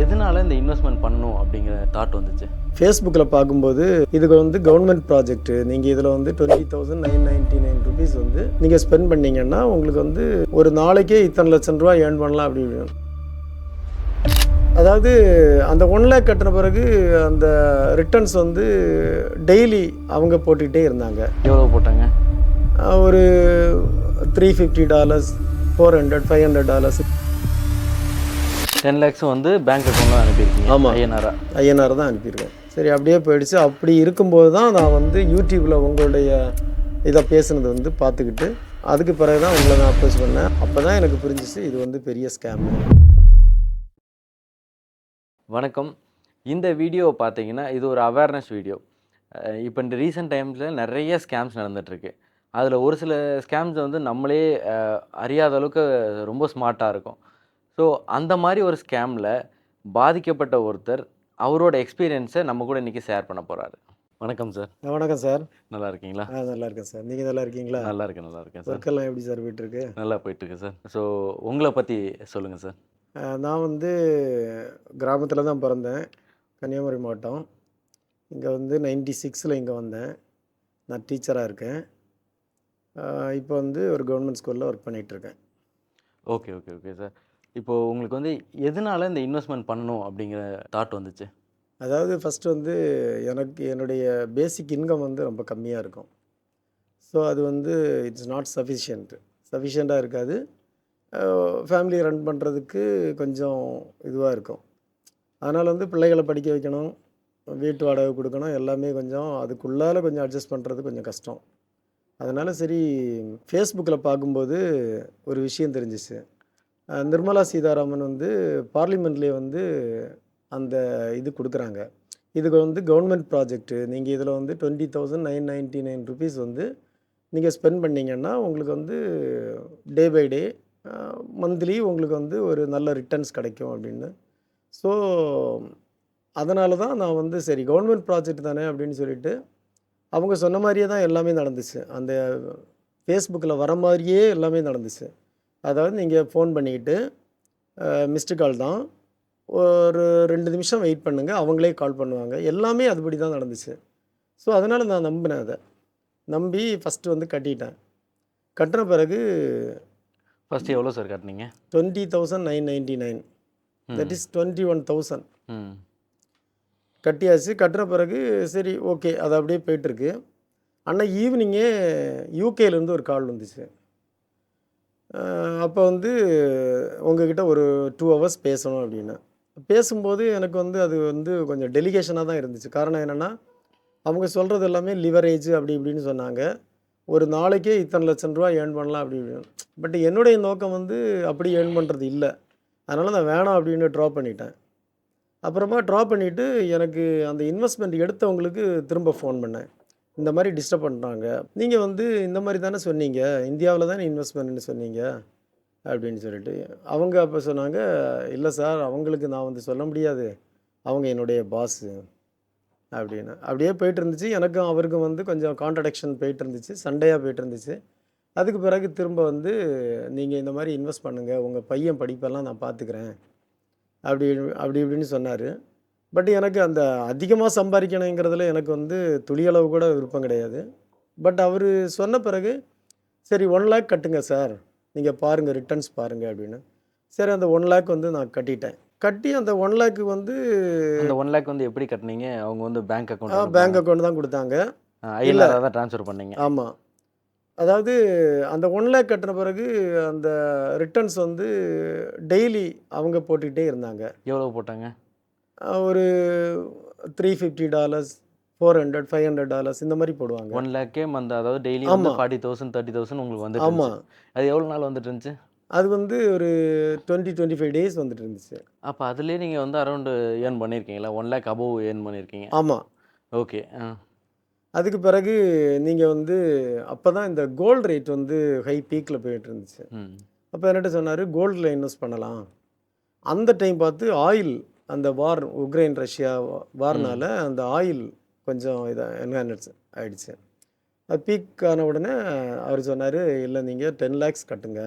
எதனால இந்த இன்வெஸ்ட்மெண்ட் பண்ணணும் அப்படிங்கிற தாட் வந்துச்சு? ஃபேஸ்புக்கில் பார்க்கும்போது இதுக்கு வந்து கவர்மெண்ட் ப்ராஜெக்ட், நீங்கள் இதில் வந்து 20,999 ருபீஸ் வந்து நீங்கள் ஸ்பெண்ட் பண்ணீங்கன்னா உங்களுக்கு வந்து ஒரு நாளைக்கே இத்தனை லட்சம் ரூபா ஏர்ன் பண்ணலாம் அப்படின்னு. அதாவது அந்த 1 லேக் கட்டின பிறகு அந்த ரிட்டர்ன்ஸ் வந்து டெய்லி அவங்க போட்டுக்கிட்டே இருந்தாங்க. எவ்வளோ போட்டாங்க? ஒரு $350, $400, $500. 10 lakhs வந்து பேங்க் அக்கௌண்ட்டில் அனுப்பியிருக்கீங்க? ஆமாம், ஐஎன்ஆர் தான் அனுப்பியிருக்கேன். சரி, அப்படியே போயிடுச்சு. அப்படி இருக்கும்போது தான் நான் வந்து யூடியூப்பில் உங்களுடைய இதை பேசுனது வந்து பார்த்துக்கிட்டு அதுக்கு பிறகு தான் உங்களை நான் அப்ரோச் பண்ணேன். அப்போ தான் எனக்கு புரிஞ்சிச்சு இது வந்து பெரிய ஸ்கேம். வணக்கம். இந்த வீடியோ பார்த்தீங்கன்னா இது ஒரு அவேர்னஸ் வீடியோ. இப்போ இந்த ரீசெண்ட் டைம்ஸில் நிறைய ஸ்கேம்ஸ் நடந்துகிட்ருக்கு. அதில் ஒரு சில ஸ்கேம்ஸ் வந்து நம்மளே அறியாத அளவுக்கு ரொம்ப ஸ்மார்ட்டாக இருக்கும். ஸோ அந்த மாதிரி ஒரு ஸ்கேமில் பாதிக்கப்பட்ட ஒருத்தர் அவரோட எக்ஸ்பீரியன்ஸை நம்ம கூட இன்றைக்கி ஷேர் பண்ண போகிறாரு. வணக்கம் சார். வணக்கம் சார். நல்லா இருக்கீங்களா? நல்லா இருக்கேன் சார். நீங்கள் நல்லா இருக்கீங்களா? நல்லா இருக்கேன் சார். ஒர்க்கெல்லாம் எப்படி சார் போயிட்டுருக்கு? நல்லா போயிட்டுருக்கு சார். ஸோ உங்களை பற்றி சொல்லுங்கள் சார். நான் வந்து கிராமத்தில் தான் பிறந்தேன், கன்னியாகுமரி மாவட்டம். இங்கே வந்து 96ல் இங்கே வந்தேன். நான் டீச்சராக இருக்கேன். இப்போ வந்து ஒரு கவர்மெண்ட் ஸ்கூலில் ஒர்க் பண்ணிகிட்ருக்கேன். Okay sir. இப்போது உங்களுக்கு வந்து எதனால இந்த இன்வெஸ்ட்மெண்ட் பண்ணணும் அப்படிங்கிற தாட் வந்துச்சு? அதாவது ஃபஸ்ட்டு வந்து எனக்கு என்னுடைய பேசிக் இன்கம் வந்து ரொம்ப கம்மியாக இருக்கும். ஸோ அது வந்து இட்ஸ் நாட் சஃபிஷியண்ட்டாக இருக்காது. ஃபேமிலியை ரன் பண்ணுறதுக்கு கொஞ்சம் இதுவாக இருக்கும். அதனால் வந்து பிள்ளைகளை படிக்க வைக்கணும், வீட்டு வாடகை கொடுக்கணும், எல்லாமே கொஞ்சம் அதுக்குள்ளால் கொஞ்சம் அட்ஜஸ்ட் பண்ணுறது கொஞ்சம் கஷ்டம். அதனால் சரி, ஃபேஸ்புக்கில் பார்க்கும்போது ஒரு விஷயம் தெரிஞ்சிச்சு. நிர்மலா சீதாராமன் வந்து பார்லிமெண்ட்லேயே வந்து அந்த இது கொடுக்குறாங்க. இதுக்கு வந்து கவர்மெண்ட் ப்ராஜெக்ட்டு, நீங்கள் இதில் வந்து 20,999 ருபீஸ் வந்து நீங்கள் ஸ்பெண்ட் பண்ணிங்கன்னா உங்களுக்கு வந்து டே பை டே மந்த்லி உங்களுக்கு வந்து ஒரு நல்ல ரிட்டர்ன்ஸ் கிடைக்கும் அப்படின்னு. ஸோ அதனால தான் நான் வந்து சரி கவர்மெண்ட் ப்ராஜெக்ட் தானே அப்படின்னு சொல்லிட்டு அவங்க சொன்ன மாதிரியே தான் எல்லாமே நடந்துச்சு. அந்த ஃபேஸ்புக்கில் வர மாதிரியே எல்லாமே நடந்துச்சு. அதாவது நீங்கள் ஃபோன் பண்ணிக்கிட்டு மிஸ்டு கால் தான், ஒரு 2 நிமிஷம் வெயிட் பண்ணுங்கள், அவங்களே கால் பண்ணுவாங்க, எல்லாமே அதுபடி தான் நடந்துச்சு. ஸோ அதனால் நான் நம்பினேன். அதை நம்பி ஃபஸ்ட்டு வந்து கட்டிட்டேன். கட்டின பிறகு ஃபஸ்ட்டு எவ்வளோ சார் கட்டினீங்க? 20,999, தட் இஸ் 21,000 கட்டியாச்சு. கட்டுற பிறகு சரி ஓகே, அது அப்படியே போயிட்டுருக்கு. ஆனால் ஈவினிங்கே யூகேலேருந்து ஒரு கால் வந்துச்சு. அப்போ வந்து உங்ககிட்ட ஒரு 2 ஹவர்ஸ் பேசணும் அப்படின்னு. பேசும்போது எனக்கு வந்து அது வந்து கொஞ்சம் டெலிகேஷனாக தான் இருந்துச்சு. காரணம் என்னென்னா அவங்க சொல்கிறது எல்லாமே லிவரேஜ் அப்படி இப்படின்னு சொன்னாங்க. ஒரு நாளைக்கே இத்தனை லட்சம் ரூபா ஏர்ன் பண்ணலாம் அப்படி இப்படின்னு. பட் என்னுடைய நோக்கம் வந்து அப்படி ஏர்ன் பண்ணுறது இல்லை. அதனால் நான் வேணாம் அப்படின்னு ட்ராப் பண்ணிட்டேன். அப்புறமா ட்ராப் பண்ணிவிட்டு எனக்கு அந்த இன்வெஸ்ட்மெண்ட் எடுத்தவங்களுக்கு திரும்ப ஃபோன் பண்ணேன். இந்த மாதிரி டிஸ்டர்ப் பண்ணுறாங்க, நீங்கள் வந்து இந்த மாதிரி தானே சொன்னீங்க, இந்தியாவில் தானே இன்வெஸ்ட்மெண்ட்னு சொன்னீங்க அப்படின்னு சொல்லிட்டு. அவங்க அப்போ சொன்னாங்க, இல்லை சார், அவங்களுக்கு நான் வந்து சொல்ல முடியாது, அவங்க என்னுடைய பாஸு அப்படின்னு. அப்படியே போயிட்டு இருந்துச்சு. எனக்கும் அவருக்கும் வந்து கொஞ்சம் கான்ட்ரடிக்ஷன் போயிட்டு இருந்துச்சு, சண்டையாக போயிட்டு இருந்துச்சு. அதுக்கு பிறகு திரும்ப வந்து நீங்கள் இந்த மாதிரி இன்வெஸ்ட் பண்ணுங்கள், உங்கள் பையன் படிப்பெல்லாம் நான் பார்த்துக்கிறேன் அப்படி இப்படின்னு சொன்னார். பட் எனக்கு அந்த அதிகமாக சம்பாதிக்கணுங்கிறதுல எனக்கு வந்து துளியளவு கூட விருப்பம் கிடையாது. பட் அவர் சொன்ன பிறகு சரி 1 லேக் கட்டுங்க சார், நீங்கள் பாருங்கள், ரிட்டர்ன்ஸ் பாருங்கள் அப்படின்னு. சரி, அந்த 1 லேக் வந்து நான் கட்டிட்டேன். கட்டி அந்த 1 லேக்கு வந்து அந்த 1 லேக் வந்து எப்படி கட்டினீங்க? அவங்க வந்து பேங்க் அக்கௌண்ட் தான் கொடுத்தாங்க. இல்லை தான் ட்ரான்ஸ்ஃபர் பண்ணீங்க? ஆமாம். அதாவது அந்த 1 லேக் கட்டின பிறகு அந்த ரிட்டர்ன்ஸ் வந்து டெய்லி அவங்க போட்டுக்கிட்டே இருந்தாங்க. எவ்வளோ போட்டாங்க? ஒரு $350, $400, $500 இந்த மாதிரி போடுவாங்க. 1 லேக்கே அதாவது டெய்லி வந்து 40,000 30,000 உங்களுக்கு வந்து. ஆமாம். அது எவ்வளோ நாள் வந்துட்டு இருந்துச்சு? அது வந்து ஒரு 20-25 டேஸ் வந்துட்டு இருந்துச்சு. அப்போ அதுலேயே நீங்கள் வந்து அரௌண்டு ஏர்ன் பண்ணியிருக்கீங்களா? 1 லேக் அபோவ் ஏர்ன் பண்ணியிருக்கீங்க? ஆமாம். ஓகே. அதுக்கு பிறகு நீங்கள் வந்து அப்போ தான் இந்த கோல்டு ரேட் வந்து ஹை பீக்கில் போயிட்டு இருந்துச்சு. அப்போ என்கிட்ட சொன்னார், கோல்டில் இன்வெஸ்ட் பண்ணலாம். அந்த டைம் பார்த்து ஆயில், அந்த வார், உக்ரைன் ரஷ்யா வார்னால அந்த ஆயில் கொஞ்சம் இதாக என்ஹான்ஸ் ஆகிடுச்சு. அது பீக் ஆன உடனே அவர் சொன்னார், இல்லை நீங்கள் 10 லேக்ஸ் கட்டுங்க,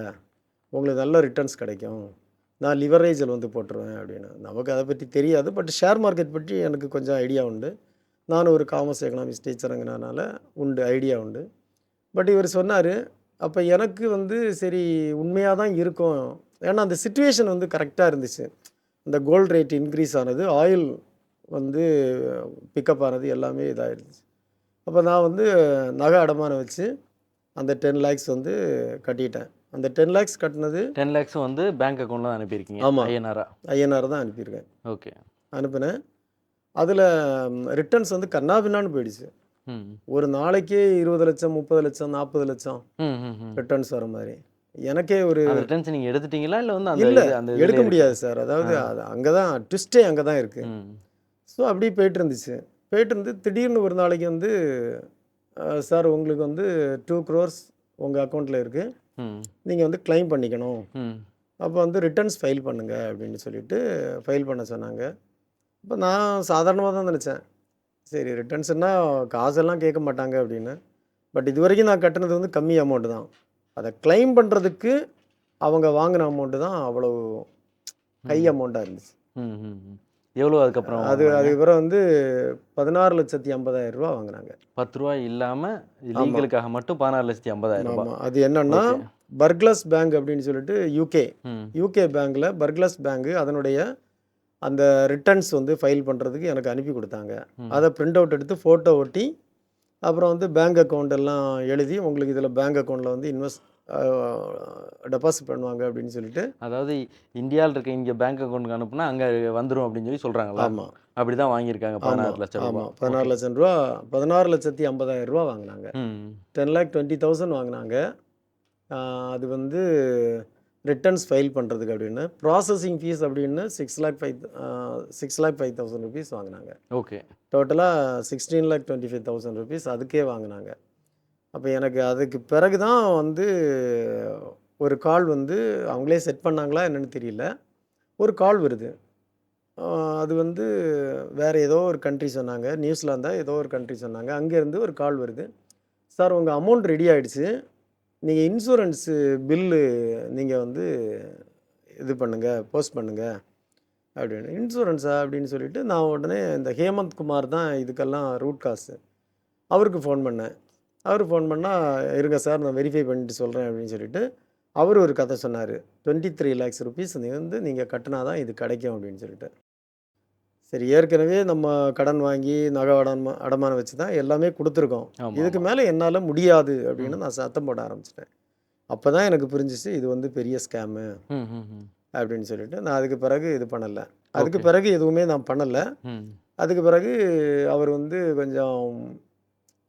உங்களுக்கு நல்ல ரிட்டர்ன்ஸ் கிடைக்கும், நான் லிவரேஜில் வந்து போட்டுருவேன் அப்படின்னு. நமக்கு அதை பற்றி தெரியாது. பட் ஷேர் மார்க்கெட் பற்றி எனக்கு கொஞ்சம் ஐடியா உண்டு. நானும் ஒரு காமர்ஸ் எக்கனாமிக்ஸ் டீச்சருங்கிறனால உண்டு, ஐடியா உண்டு. பட் இவர் சொன்னார். அப்போ எனக்கு வந்து சரி உண்மையாக தான் இருக்கும். ஏன்னா அந்த சிச்சுவேஷன் வந்து கரெக்டாக இருந்துச்சு. இந்த கோல்டு ரேட் இன்க்ரீஸ் ஆனது, ஆயில் வந்து பிக்கப் ஆனது எல்லாமே இதாகிடுச்சு. அப்போ நான் வந்து நகை அடமானம் வச்சு அந்த 10 lakhs வந்து கட்டிட்டேன். அந்த 10 lakhs கட்டினது 10 லேக்ஸும் வந்து பேங்க் அக்கௌண்ட்ல தான் அனுப்பியிருக்கீங்க ஆமாம், ஐஎன்ஆரா? ஐஎன்ஆர் தான் அனுப்பியிருக்கேன். ஓகே. அனுப்பினேன். அதில் ரிட்டர்ன்ஸ் வந்து கன்னாபின்னான்னு போயிடுச்சு. ம். ஒரு நாளைக்கே 20 லட்சம், 30 லட்சம், 40 லட்சம் ம், ம், ம். ரிட்டர்ன்ஸ் வர மாதிரி. எனக்கே ஒரு அந்த ரிட்டர்ன்ஸ் நீங்க எடுத்துட்டீங்களா? இல்ல வந்து அந்த இல்லை அந்த எடுக்க இதுலயே இருக்கு? முடியாது சார். அதாவது அது அங்கே தான் ட்விஸ்ட்டே அங்கே தான் இருக்குது. ம். ஸோ அப்படி போயிட்டு இருந்துச்சு. போயிட்டு இருந்து திடீர்னு ஒரு நாளைக்கு வந்து சார் உங்களுக்கு வந்து 2 crores உங்கள் அக்கௌண்ட்டில் இருக்குது, ம். நீங்கள் வந்து கிளைம் பண்ணிக்கணும். ம். அப்போ வந்து ரிட்டர்ன்ஸ் ஃபைல் பண்ணுங்க அப்படின்னு சொல்லிட்டு ஃபைல் பண்ண சொன்னாங்க. அப்போ நான் சாதாரணமாக தான் நினச்சேன். சரி ரிட்டர்ன்ஸ்னா காசெல்லாம் கேட்க மாட்டாங்க அப்படின்னு. பட் இது வரைக்கும் நான் கட்டினது வந்து கம்மி அமௌண்ட்டு தான். அதை கிளைம் பண்ணுறதுக்கு அவங்க வாங்கின அமௌண்ட்டு தான் அவ்வளோ ஹை அமௌண்ட்டாக இருந்துச்சு. ம், ம், ம். எவ்வளோ அதுக்கப்புறம் அது வாங்குனாங்க? அதுக்கப்புறம் வந்து 16,50,000 ரூபா வாங்கினாங்க. ₹10 இல்லாம ஆமாம், லீகலுக்காக மட்டும் ₹16,50,000. ஆமாம். அது என்னன்னா ஓகே. பர்க்லஸ் பேங்க் அப்படின்னு சொல்லிட்டு யூகே ம். யூகே பேங்க்கில் பர்க்லஸ் பேங்க்கு அதனுடைய அந்த ரிட்டர்ன்ஸ் வந்து ஃபைல் பண்ணுறதுக்கு எனக்கு அனுப்பி கொடுத்தாங்க. ம். அதை பிரிண்ட் அவுட் எடுத்து ஃபோட்டோ ஒட்டி அப்புறம் வந்து பேங்க் அக்கௌண்ட் எல்லாம் எழுதி உங்களுக்கு இதில் பேங்க் அக்கௌண்ட்டில் வந்து டெபாசிட் பண்ணுவாங்க அப்படின்னு சொல்லிட்டு. அதாவது இந்தியாவில் இருக்க இங்க பேங்க் அக்கௌண்ட்க்கு அனுப்புனா அங்க வந்துரும் அப்படின்னு சொல்லி சொல்றாங்களா? ஆமாம், அப்படிதான் வாங்கியிருக்காங்க ஆமாம், 16 லட்சம் ரூபாய். ஆமாம். 16 ஓகே. லட்சம் ரூபா, 16,50,000 ரூபா வாங்கினாங்க. ம். 10,20,000 வாங்கினாங்க. அது வந்து ரிட்டர்ன்ஸ் ஃபைல் பண்ணுறதுக்கு அப்படின்னு. ப்ராசஸிங் ஃபீஸ் அப்படின்னு 6,05,000 ருபீஸ் வாங்கினாங்க. ஓகே. டோட்டலாக 16,25,000 ருபீஸ் அதுக்கே வாங்கினாங்க. அப்போ எனக்கு அதுக்கு பிறகு தான் வந்து ஒரு கால் வந்து அவங்களே செட் பண்ணாங்களா என்னன்னு தெரியல. ஒரு கால் வருது. அது வந்து வேறு ஏதோ ஒரு கண்ட்ரி சொன்னாங்க. நியூசிலாந்தா ஏதோ ஒரு கண்ட்ரி சொன்னாங்க. அங்கேருந்து ஒரு கால் வருது. சார் உங்கள் அமௌண்ட் ரெடி ஆகிடுச்சு, நீங்கள் இன்சூரன்ஸு பில்லு நீங்கள் வந்து இது பண்ணுங்கள், போஸ்ட் பண்ணுங்கள் அப்படின்னு. இன்சூரன்ஸா அப்படின்னு சொல்லிட்டு நான் உடனே இந்த ஹேமந்த் குமார் தான் இதுக்கெல்லாம் ரூட் காசு, அவருக்கு ஃபோன் பண்ணேன். அவர் ஃபோன் பண்ணால் இருங்க சார் நான் வெரிஃபை பண்ணிட்டு சொல்கிறேன் அப்படின்னு சொல்லிட்டு அவர் ஒரு கதை சொன்னார். 23 lakhs ருபீஸ் வந்து நீங்கள் கட்டினா தான் இது கிடைக்கும் அப்படின்னு சொல்லிட்டு. சரி ஏற்கனவே நம்ம கடன் வாங்கி நகை அடமானம் வச்சு தான் எல்லாமே கொடுத்துருக்கோம். ஆமா, இதுக்கு ஆமா. மேலே என்னால் முடியாது அப்படின்னு ம். நான் சத்தம் போட ஆரம்பிச்சிட்டேன். அப்போ தான் எனக்கு புரிஞ்சிச்சு இது வந்து பெரிய ஸ்கேமு ம், ம், ம். அப்படின்னு சொல்லிட்டு நான் அதுக்கு பிறகு இது பண்ணலை. அதுக்கு ஓகே. பிறகு எதுவுமே நான் பண்ணலை. ம். அதுக்கு பிறகு அவர் வந்து கொஞ்சம்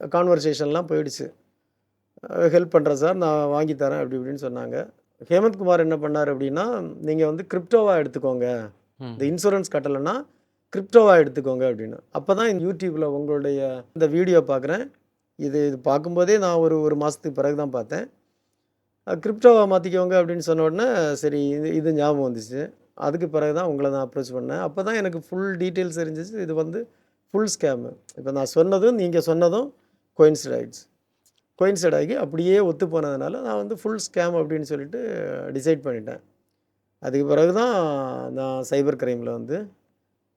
கான்வர்சேஷன்லாம் போயிடுச்சு. ஹெல்ப் பண்ணுறேன் சார் நான் வாங்கி தரேன் அப்படி இப்படின்னு சொன்னாங்க. ஹேமந்த் குமார் என்ன பண்ணார் அப்படின்னா, நீங்கள் வந்து கிரிப்டோவாக எடுத்துக்கோங்க, இந்த ம். இன்சூரன்ஸ் கட்டலைன்னா கிரிப்டோவாக எடுத்துக்கோங்க அப்படின்னு. அப்போ தான் யூடியூப்பில் உங்களுடைய இந்த வீடியோ பார்க்குறேன். இது இது பார்க்கும்போதே நான் ஒரு மாதத்துக்கு பிறகு தான் பார்த்தேன். கிரிப்டோவாக மாற்றிக்கோங்க அப்படின்னு சொன்ன உடனே சரி இது இது ஞாபகம் வந்துச்சு. அதுக்கு பிறகு தான் உங்களை நான் அப்ரோச் பண்ணேன். அப்போ தான் எனக்கு ஃபுல் டீட்டெயில்ஸ் தெரிஞ்சிச்சு. இது வந்து ஃபுல் ஸ்கேமு. இப்போ நான் சொன்னதும் நீங்கள் சொன்னதும் கோயின்சைட் ஆகிடுச்சு. கோயின்சைட் ஆகி அப்படியே ஒத்து போனதுனால நான் வந்து ஃபுல் ஸ்கேம் அப்படின்னு சொல்லிட்டு டிசைட் பண்ணிட்டேன். அதுக்கு பிறகு தான் நான் சைபர் கிரைமில் வந்து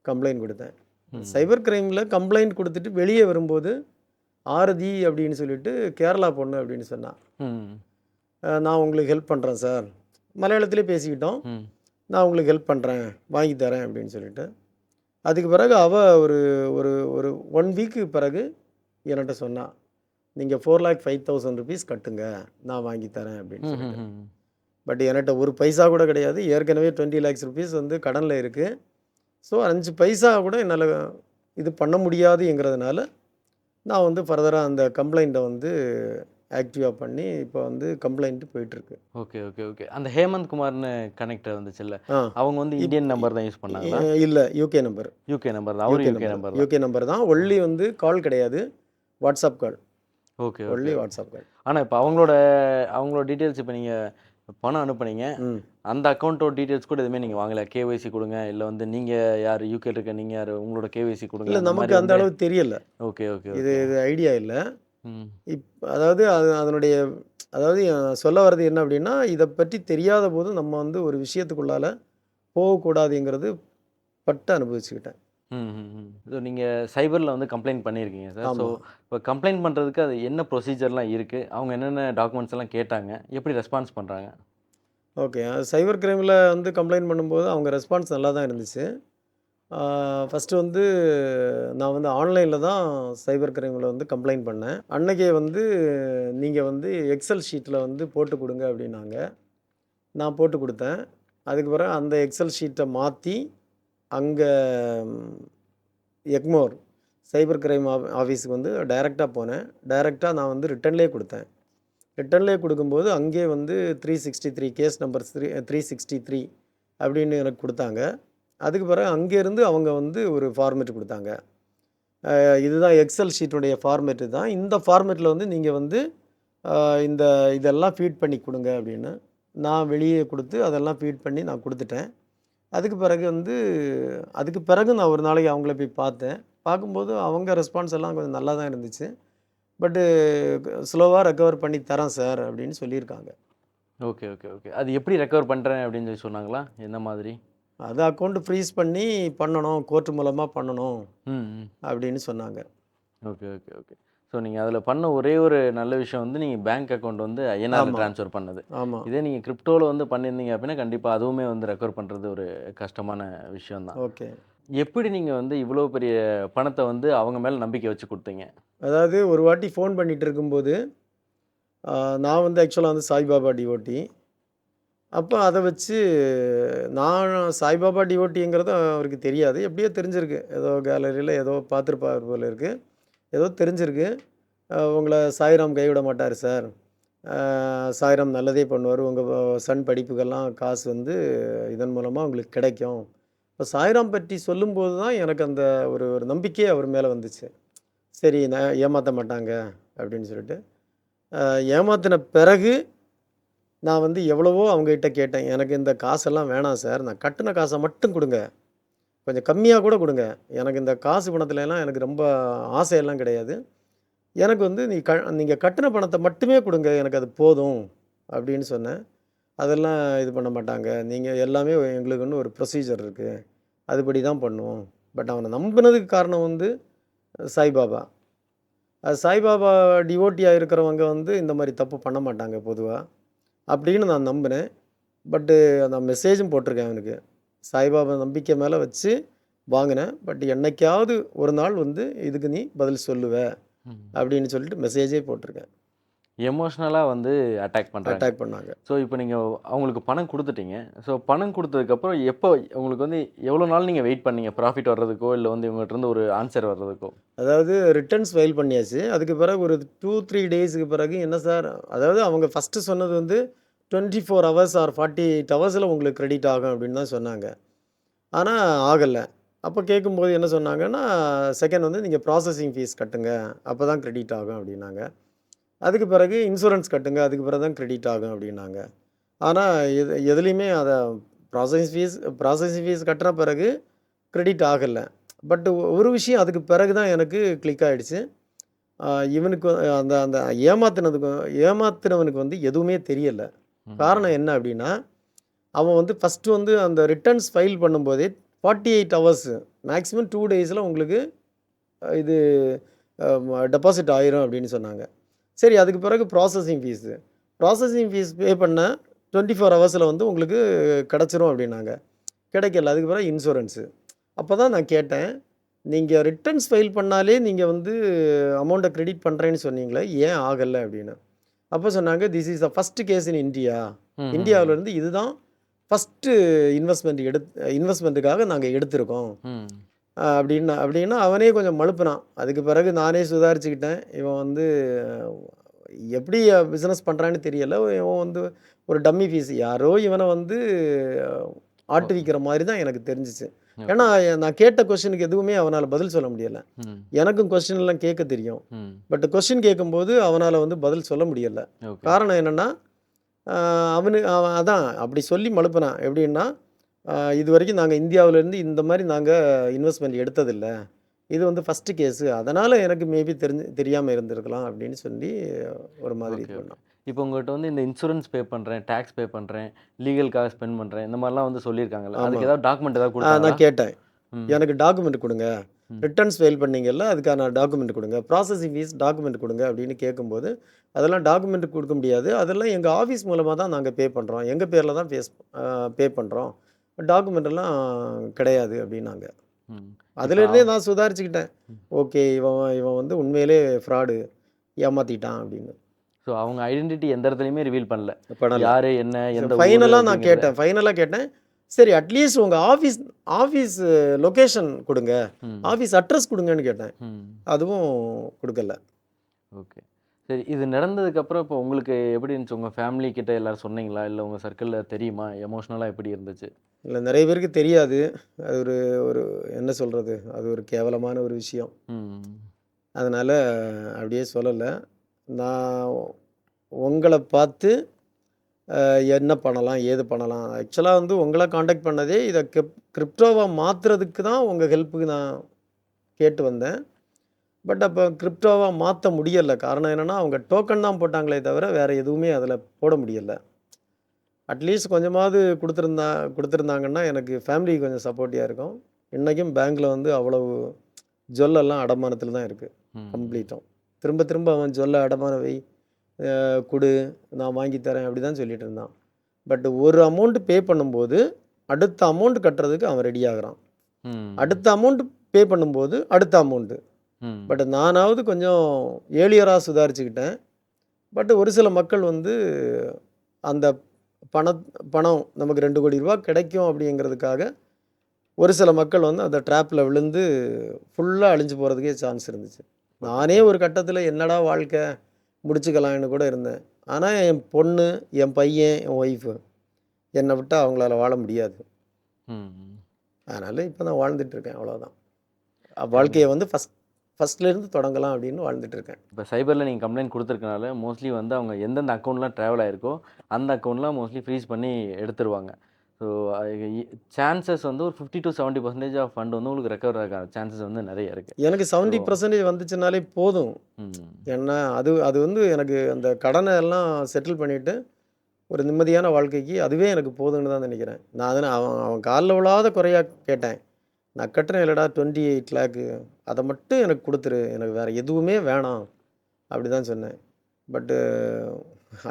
கம்ப்ளைண்ட் கொடுத்தேன். ம். சைபர் கிரைமில் கம்ப்ளைண்ட் கொடுத்துட்டு வெளியே வரும்போது ஆரதி அப்படின்னு சொல்லிட்டு கேரளா பொண்ணு அப்படின்னு சொன்னான். ம். நான் உங்களுக்கு ஹெல்ப் பண்ணுறேன் சார், மலையாளத்திலே பேசிக்கிட்டோம். ம். நான் உங்களுக்கு ஹெல்ப் பண்ணுறேன், வாங்கி தரேன் அப்படின்னு சொல்லிட்டு. அதுக்கு பிறகு அவள் ஒரு ஒரு ஒரு 1 வீக்கு பிறகு என்கிட்ட சொன்னான், நீங்கள் 4,05,000 ருபீஸ் கட்டுங்க, நான் வாங்கி தரேன் அப்படின்னு ம், சொல்லிட்டு. ம், ம். பட் என்கிட்ட ஒரு பைசா கூட கிடையாது. ஏற்கனவே 20 lakhs ருபீஸ் வந்து கடனில் இருக்குது. ஸோ 5 பைசா கூட என்னால் இது பண்ண முடியாதுங்கிறதுனால நான் வந்து ஃபர்தராக அந்த கம்ப்ளைண்ட்டை வந்து ஆக்டிவாக பண்ணி இப்போ வந்து கம்ப்ளைண்ட் போயிட்டுருக்கு. Okay, okay, okay. அந்த ஹேமந்த் குமார்னு கனெக்டர் வந்துச்சுல்ல, ஆ அவங்க வந்து இப் இந்தியன் நம்பர் தான் யூஸ் பண்ணாங்களா? இல்லை யூகே நம்பர். யூகே நம்பர் தான். அவரும் யூகே யூகே நம்பர் நம்பர் தான். யூகே நம்பர் தான். ஒன்லி வந்து கால் கிடையாது, WhatsApp call. Okay, okay, only okay. WhatsApp call. ஆனா இப்ப அவங்களோட டீட்டெயில்ஸ் இப்ப நீங்க பணம் அனுப்புனீங்க. ம் அந்த அக்கவுண்டோட டீட்டெயில்ஸ் கூட எதுவுமே நீங்க வாங்கல. கேஒய்சி குடுங்க, இல்ல வந்து நீங்க யாரு யூகேல இருக்க நீங்க யாரு உங்களோட கேஒய்சி குடுங்க இல்லை அந்த நமக்கு மாரி அந்த வந்து அளவு தெரியல. ஓகே, ஓகே, இது ஓகே. இது ஐடியா இல்லை. ம். அதாவது அதனுடைய அதாவது சொல்ல வர்றது என்ன அப்படின்னா, இதை பற்றி தெரியாத போது நம்ம வந்து ஒரு விஷயத்துக்குள்ளால போகக்கூடாதுங்கிறது பட்டு அனுபவிச்சுக்கிட்டேன். ஸோ நீங்கள் சைபரில் வந்து கம்ப்ளைண்ட் பண்ணியிருக்கீங்க சார். ஸோ ஆமாம். இப்போ கம்ப்ளைண்ட் பண்ணுறதுக்கு அது என்ன ப்ரொசீஜர்லாம் இருக்குது? அவங்க என்னென்ன டாக்குமெண்ட்ஸ் எல்லாம் கேட்டாங்க? எப்படி ரெஸ்பான்ஸ் பண்ணுறாங்க? ஓகே. சைபர் கிரைமில் வந்து கம்ப்ளைண்ட் பண்ணும்போது அவங்க ரெஸ்பான்ஸ் நல்லா தான் இருந்துச்சு. ஃபஸ்ட்டு வந்து நான் வந்து ஆன்லைனில் தான் சைபர் கிரைமில் வந்து கம்ப்ளைண்ட் பண்ணேன். அன்னைக்கே வந்து நீங்கள் வந்து எக்ஸல் ஷீட்டில் வந்து போட்டு கொடுங்க அப்படின்னாங்க. நான் போட்டு கொடுத்தேன். அதுக்கு பிறகு அந்த எக்ஸல் ஷீட்டை மாற்றி அங்கே எக்மோர் சைபர் கிரைம் ஆஃபீஸுக்கு வந்து டைரெக்டாக போனேன். டைரெக்டாக நான் வந்து ரிட்டன்லேயே கொடுத்தேன். ரிட்டன்லேயே கொடுக்கும்போது அங்கேயே வந்து 363 கேஸ் நம்பர் 363 அப்படின்னு எனக்கு கொடுத்தாங்க. அதுக்கு பிறகு அங்கேருந்து அவங்க வந்து ஒரு ஃபார்மேட் கொடுத்தாங்க. இதுதான் எக்ஸல் ஷீட்டுடைய ஃபார்மேட்டு தான். இந்த ஃபார்மேட்டில் வந்து நீங்கள் வந்து இந்த இதெல்லாம் ஃபீட் பண்ணி கொடுங்க அப்படின்னு. நான் வெளியே கொடுத்து அதெல்லாம் ஃபீட் பண்ணி நான் கொடுத்துட்டேன். அதுக்கு பிறகு நான் ஒரு நாளைக்கு அவங்கள போய் பார்த்தேன். பார்க்கும்போது அவங்க ரெஸ்பான்ஸ் எல்லாம் கொஞ்சம் நல்லா தான் இருந்துச்சு. பட்டு ஸ்லோவாக ரெக்கவர் பண்ணி தரேன் சார் அப்படின்னு சொல்லியிருக்காங்க. Okay, okay, okay. அது எப்படி ரெக்கவர் பண்ணுறேன் அப்படின்னு சொல்லி சொன்னாங்களா? எந்த மாதிரி? அது அக்கௌண்ட் ஃப்ரீஸ் பண்ணி பண்ணணும், கோர்ட் மூலமாக பண்ணணும் ம், ம். அப்படின்னு சொன்னாங்க. Okay, okay, okay. ஸோ நீங்கள் அதில் பண்ண ஒரே ஒரு நல்ல விஷயம் வந்து நீங்கள் பேங்க் அக்கவுண்ட் வந்து ஐஎன்ஆர்ல ஆமாம், ட்ரான்ஸ்ஃபர் பண்ணது. ஆமாம். இதே நீங்கள் கிரிப்டோவில் வந்து பண்ணியிருந்தீங்க அப்படின்னா கண்டிப்பாக அதுவுமே வந்து ரெக்கவர் பண்ணுறது ஒரு கஷ்டமான விஷயம் தான். ஓகே. எப்படி நீங்கள் வந்து இவ்வளோ பெரிய பணத்தை வந்து அவங்க மேலே நம்பிக்கை வச்சு கொடுத்தீங்க? அதாவது ஒரு வாட்டி ஃபோன் பண்ணிகிட்டு இருக்கும்போது நான் வந்து ஆக்சுவலாக வந்து சாய்பாபா டிவோட்டி. அப்போ அதை வச்சு நான் சாய்பாபா டிவோட்டிங்கிறது அவருக்கு தெரியாது. எப்படியோ தெரிஞ்சிருக்கு. ஏதோ கேலரியில் ஏதோ பார்த்துருப்பார் போல இருக்குது. ஏதோ தெரிஞ்சிருக்கு. உங்களை சாய்ராம் கைவிட மாட்டார் சார். சாய்ராம் நல்லதே பண்ணுவார். உங்கள் சன் படிப்புக்கெல்லாம் காசு வந்து இதன் மூலமாக உங்களுக்கு கிடைக்கும். இப்போ சாய்ராம் பற்றி சொல்லும்போது தான் எனக்கு அந்த ஒரு ஒரு நம்பிக்கையே அவர் மேலே வந்துச்சு. சரி நான் ஏமாற்ற மாட்டாங்க அப்படின்னு சொல்லிட்டு. ஏமாத்தின பிறகு நான் வந்து எவ்வளவோ அவங்ககிட்ட கேட்டேன். எனக்கு இந்த காசெல்லாம் வேணாம் சார். நான் கட்டின காசை மட்டும் கொடுங்க. கொஞ்சம் கம்மியாக கூட கொடுங்க. எனக்கு இந்த காசு பணத்துலலாம் எனக்கு ரொம்ப ஆசையெல்லாம் கிடையாது. எனக்கு வந்து நீங்கள் கட்டின பணத்தை மட்டுமே கொடுங்க. எனக்கு அது போதும் அப்படின்னு சொன்னேன். அதெல்லாம் இது பண்ண மாட்டாங்க. நீங்கள் எல்லாமே எங்களுக்குன்னு ஒரு ப்ரொசீஜர் இருக்குது. அதுபடி தான் பண்ணுவோம். பட் அவனை நம்பினதுக்கு காரணம் வந்து சாய்பாபா. சாய்பாபா டிவோட்டியாக இருக்கிறவங்க வந்து இந்த மாதிரி தப்பு பண்ண மாட்டாங்க பொதுவாக அப்படின்னு நான் நம்பினேன். பட்டு நான் மெசேஜும் போட்டிருக்கேன் அவனுக்கு. சாய்பாபா நம்பிக்கை மேலே வச்சு வாங்கினேன். பட் என்னைக்காவது ஒரு நாள் வந்து இதுக்கு நீ பதில் சொல்லுவ அப்படின்னு சொல்லிட்டு மெசேஜே போட்டிருக்கேன். எமோஷ்னலாக வந்து அட்டாக் பண்ணுறாங்க. அட்டாக் பண்ணாங்க. ஸோ இப்போ நீங்கள் அவங்களுக்கு பணம் கொடுத்துட்டீங்க. ஸோ பணம் கொடுத்ததுக்கப்புறம் எப்போ உங்களுக்கு வந்து எவ்வளோ நாள் நீங்கள் வெயிட் பண்ணீங்க? ப்ராஃபிட் வர்றதுக்கோ இல்லை வந்து இவங்ககிட்டருந்து ஒரு ஆன்சர் வர்றதுக்கோ? அதாவது ரிட்டர்ன்ஸ் ஃபைல் பண்ணியாச்சு. அதுக்கு பிறகு ஒரு 2-3 டேஸுக்கு பிறகு என்ன சார், அதாவது அவங்க ஃபஸ்ட்டு சொன்னது வந்து 24 ஹவர்ஸ் ஆர் 48 ஹவர்ஸில் உங்களுக்கு கிரெடிட் ஆகும் அப்படின்னு தான் சொன்னாங்க. ஆனால் ஆகலை. அப்போ கேட்கும்போது என்ன சொன்னாங்கன்னா, செகண்ட் வந்து நீங்கள் ப்ராசஸிங் ஃபீஸ் கட்டுங்க. அப்போ தான் கிரெடிட் ஆகும் அப்படின்னாங்க. அதுக்கு பிறகு இன்சூரன்ஸ் கட்டுங்க. அதுக்கு பிறகு தான் கிரெடிட் ஆகும் அப்படின்னாங்க. ஆனால் எதுலேயுமே அதை ப்ராசஸிங் ஃபீஸ் கட்டுற பிறகு கிரெடிட் ஆகலை. பட் ஒரு விஷயம் அதுக்கு பிறகு தான் எனக்கு கிளிக் ஆகிடுச்சு. இவனுக்கு அந்த அந்த ஏமாத்தினவனுக்கு வந்து எதுவுமே தெரியலை. காரணம் என்ன அப்படின்னா, அவன் வந்து ஃபஸ்ட்டு வந்து அந்த ரிட்டர்ன்ஸ் ஃபைல் பண்ணும்போதே 48 ஹவர்ஸ் மேக்ஸிமம் 2 டேஸில் உங்களுக்கு இது டெபாசிட் ஆயிரும் அப்படின்னு சொன்னாங்க. சரி அதுக்கு பிறகு ப்ராசஸிங் ஃபீஸ் பே பண்ண 24 ஹவர்ஸில் வந்து உங்களுக்கு கிடச்சிரும் அப்படின்னாங்க. கிடைக்கல. அதுக்கு பிறகு இன்சூரன்ஸு. அப்போ தான் நான் கேட்டேன், நீங்கள் ரிட்டர்ன்ஸ் ஃபைல் பண்ணாலே நீங்கள் வந்து அமௌண்ட்டை கிரெடிட் பண்ணுறேன்னு சொன்னீங்களே, ஏன் ஆகலை அப்படின்னு. அப்போ சொன்னாங்க, this is the first case in India. இந்தியாவிலேருந்து இதுதான் ஃபஸ்ட்டு இன்வெஸ்ட்மெண்ட்டுக்காக நாங்கள் எடுத்திருக்கோம் அப்படின்னா அவனே கொஞ்சம் மழுப்புனான். அதுக்கு பிறகு நானே சுதாரிச்சுக்கிட்டேன். இவன் வந்து எப்படி பிஸ்னஸ் பண்ணுறான்னு தெரியலை. இவன் வந்து ஒரு டம்மி ஃபீஸ் யாரோ இவனை வந்து ஆட்டுவிக்கிற மாதிரி தான் எனக்கு தெரிஞ்சிச்சு. ஏன்னா நான் கேட்ட கொஸ்டினுக்கு எதுவுமே அவனால் பதில் சொல்ல முடியலை. எனக்கும் கொஸ்டின் எல்லாம் கேட்க தெரியும். பட் கொஸ்டின் கேட்கும்போது அவனால் வந்து பதில் சொல்ல முடியலை. காரணம் என்னென்னா அவன் அதான் அப்படி சொல்லி மழுப்பினான். எப்படின்னா, இது வரைக்கும் நாங்கள் இந்தியாவிலேருந்து இந்த மாதிரி நாங்கள் இன்வெஸ்ட்மெண்ட் எடுத்ததில்லை. இது வந்து ஃபஸ்ட்டு கேஸு. அதனால் எனக்கு மேபி தெரியாமல் இருந்திருக்கலாம் அப்படின்னு சொல்லி ஒரு மாதிரி இது பண்ணான். இப்போ உங்கள்கிட்ட வந்து இந்த இன்சூரன்ஸ் பே பண்ணுறேன், டேக்ஸ் பே பண்ணுறேன், லீகலுக்காக ஸ்பெண்ட் பண்ணுறேன், இந்த மாதிரிலாம் வந்து சொல்லியிருக்காங்கல்ல. ஆமா. அதுக்கு ஏதாவது டாக்குமெண்ட் ஏதாவது கொடுத்தாங்களா? நான் கேட்டேன். ம். எனக்கு டாக்குமெண்ட் குடுங்க. ம். ரிட்டர்ன்ஸ் ஃபைல் பண்ணீங்கல்ல, அதுக்கான டாக்குமெண்ட் குடுங்க. ப்ராசஸிங் ஃபீஸ் டாக்குமெண்ட் குடுங்க அப்படின்னு கேட்கும்போது, அதெல்லாம் டாக்குமெண்ட் குடுக்க முடியாது. அதெல்லாம் எங்க ஆஃபீஸ் மூலமா தான் நாங்க பே பண்றோம். எங்க பேர்ல தான் பே பண்றோம். டாக்குமெண்ட் எல்லாம் கிடையாது அப்படின்னாங்க. ம். இப்போ அதிலிருந்தே நான் சுதாரிச்சுக்கிட்டேன். ம். ஓகே. இவன் இவன் வந்து உண்மையிலே ஃப்ராடு ஏமாத்திட்டான் அப்படின்னு. ஸோ அவங்க ஐடென்டிட்டி எந்த இடத்துலயுமே ரிவீல் பண்ணல. பண்ணல. யாரு, என்ன, எந்த ஊரு ஃபைனலா நான் அப்படிங்கிறத. கேட்டேன். ஃபைனலா கேட்டேன். சரி அட்லீஸ்ட் உங்க ஆஃபீஸ் ஆஃபீஸ் லொகேஷன் குடுங்க. ம். ஆஃபீஸ் அட்ரஸ் குடுங்கன்னு கேட்டேன். ம். அதுவும் குடுக்கல. ஓகே. சரி, இது நடந்ததுக்கப்புறம் இப்போ உங்களுக்கு எப்படி இருந்துச்சு? உங்க ஃபேமிலி கிட்ட எல்லாரும் சொன்னீங்களா? இல்ல உங்க சர்க்கிள்ல தெரியுமா? எமோஷனலா எப்படி இருந்துச்சு? இல்ல நெறைய பேருக்கு தெரியாது. அது ஒரு ஒரு என்ன சொல்றது? அது ஒரு கேவலமான ஒரு விஷயம். ம். அதனால அப்படியே சொல்லல. நான் உங்கள பார்த்து என்ன பண்ணலாம்? ஏது பண்ணலாம்? ஆக்சுவலா வந்து உங்கள கான்டாக்ட் பண்ணதே இத கிரிப்டோவா மாத்துறதுக்கு தான் உங்க ஹெல்ப்புக்கு நான் கேட்டு வந்தேன். பட் அப்ப கிரிப்டோவா மாத்த முடியல. காரணம் என்னன்னா, அவங்க டோக்கன் தான் போட்டாங்களே தவிர, வேற எதுவுமே அதில போட முடியல. அட்லீஸ்ட் கொஞ்சமாவது குடுத்துருந்தாங்கன்னா, எனக்கு ஃபேமிலிக்கு கொஞ்சம் சப்போர்ட்டிவா இருக்கும். இன்னைக்கும் பேங்க்ல வந்து அவ்வளவு ஜுவல்லெல்லாம் அடமானத்தில தான் இருக்கு. ம். கம்ப்ளீட்டும். திரும்ப திரும்ப அவன் ஜுவல்ல அடமானம் வை, குடு, நான் வாங்கி தரேன் அப்படி தான் சொல்லிட்டு இருந்தான். பட் ஒரு அமௌண்ட் பே பண்ணும்போது, அடுத்த அமௌண்ட் கட்டுறதுக்கு அவன் ரெடி ஆகுறான். ம். அடுத்த அமௌண்ட் பே பண்ணும்போது, அடுத்த அமௌண்ட். ம். பட் நானாவது கொஞ்சம் ஏர்லியரா சுதாரிச்சுக்கிட்டேன். பட் ஒரு சில மக்கள் வந்து அந்த பணத் பணம் நமக்கு ரூ. 2,00,00,000 கிடைக்கும் அப்படிங்கிறதுக்காக, ஒரு சில மக்கள் வந்து அந்த ட்ராப்ல விழுந்து ஃபுல்லா அழிஞ்சு போறதுக்கே சான்ஸ் இருந்துச்சு. நானே ஒரு கட்டத்தில என்னடா வாழ்க்கை! முடிச்சுக்கலாம்ன்னு கூட இருந்தேன். ஆனா என் பொண்ணு, என் பையன், என் ஒய்ஃப் என்ன விட்டா அவங்களால வாழ முடியாது. ம். அதனால இப்ப நான் வாழ்ந்துட்டு இருக்கேன் அவ்வளோதான். அருமை. வாழ்க்கைய வந்து ஃபர்ஸ்ட்லேருந்து தொடங்கலாம் அப்படின்னு வாழ்ந்துட்டு இருக்கேன். இப்ப சைபர்ல நீங்க கம்ப்ளைண்ட் குடுத்துருக்கனால, மோஸ்ட்லி வந்து அவங்க எந்தெந்த அக்கவுண்ட்லாம் ட்ராவல் ஆயிருக்கோ, அந்த அக்கவுண்ட்லாம் மோஸ்ட்லி ஃப்ரீஸ் பண்ணி எடுத்துருவாங்க. ஸோ சான்சஸ் வந்து ஒரு 50-70% ஆஃப் ஃபண்ட் வந்து உங்களுக்கு ரெக்கவர் ஆக சான்சஸ் வந்து நெறைய இருக்கு. எனக்கு ஸோ 70% வந்துச்சுனாலே போதும். ம். ஏன்னா அது அது வந்து எனக்கு அந்த கடன எல்லாம் செட்டில் பண்ணிட்டு, ஒரு நிம்மதியான வாழ்க்கைக்கு அதுவே எனக்கு போதும்னு தான் நெனைக்கிறேன். நான் அத அவன் அவன் கால்ல விழாத குறையா கேட்டேன். நான் கட்டுறேன் இல்லடா 28 லேக் அத மட்டும் எனக்கு குடுத்துரு. எனக்கு வேற எதுவுமே வேணாம். அப்படி தான் சொன்னேன். பட்டு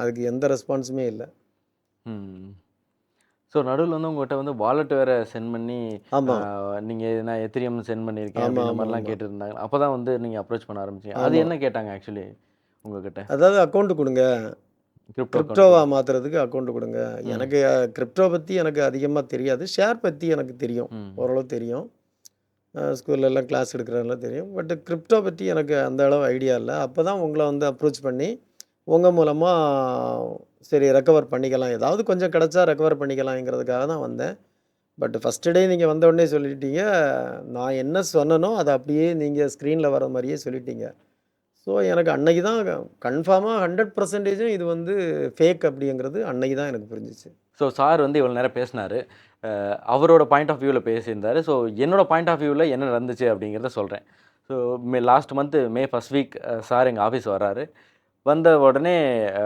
அதுக்கு எந்த ரெஸ்பான்ஸுமே இல்ல. ம். ஸோ நடுவுல வந்து உங்கட்ட வந்து வாலெட் வேற சென்ட் பண்ணி, ஆமா. நீங்க நான் எத்திரியம் சென்ட் பண்ணியிருக்கேன் ஆமா, அப்படின்ற ஆமா, மாரிலாம் ஆமா. கேட்டிருந்தாங்க. அப்பதான் வந்து நீங்க அப்ரோச் பண்ண ஆரம்பிச்சீங்க. அது ஆமா. என்ன கேட்டாங்க ஆக்சுவலி உங்ககிட்ட? அதாவது அக்கவுண்ட் குடுங்க. கிரிப்டோ அக்கவுண்ட் கிரிப்டோவா குடு. மாத்துறதுக்கு அக்கவுண்ட் குடுங்க. ம். எனக்கு கிரிப்டோ பத்தி எனக்கு அதிகமா தெரியாது. ஷேர் பத்தி எனக்கு தெரியும். ம். ஓரளவு தெரியும். ஸ்கூல்லலாம் கிளாஸ் எடுக்கிறதெல்லாம் தெரியும். பட் கிரிப்டோ பத்தி எனக்கு அந்த அளவு ஐடியா இல்ல. அப்பதான் உங்கள வந்து அப்ரோச் பண்ணி, உங்க மூலமா சரி ரெக்கவர் பண்ணிக்கலாம். ஏதாவது கொஞ்சம் கிடைச்சா ரெக்கவர் பண்ணிக்கலாம்ங்கிறதுக்காக தான் வந்தேன். பட் ஃபர்ஸ்ட் டே நீங்க வந்த உடனே சொல்லிட்டீங்க. நான் என்ன சொன்னனோ, அத அப்படியே நீங்க ஸ்க்ரீன்ல வர மாரியே சொல்லிட்டீங்க. ஸோ எனக்கு அன்னைக்கு தான் கன்ஃபார்மா 100% இது வந்து ஃபேக் அப்படிங்கிறது அன்னைக்கு தான் எனக்கு புரிஞ்சுச்சு. ஸோ சார் வந்து இவ்வளோ நேரம் பேசினாரு. அவரோட பாயிண்ட் ஆஃப் வியூல பேசியிருந்தாரு. ஸோ என்னோட பாயிண்ட் ஆஃப் வியூல என்ன நடந்துச்சு அப்படிங்கிறத சொல்றேன். So last month May 1 week sir எங்க ஆஃபீஸ் வராரு. வந்த உடனே அ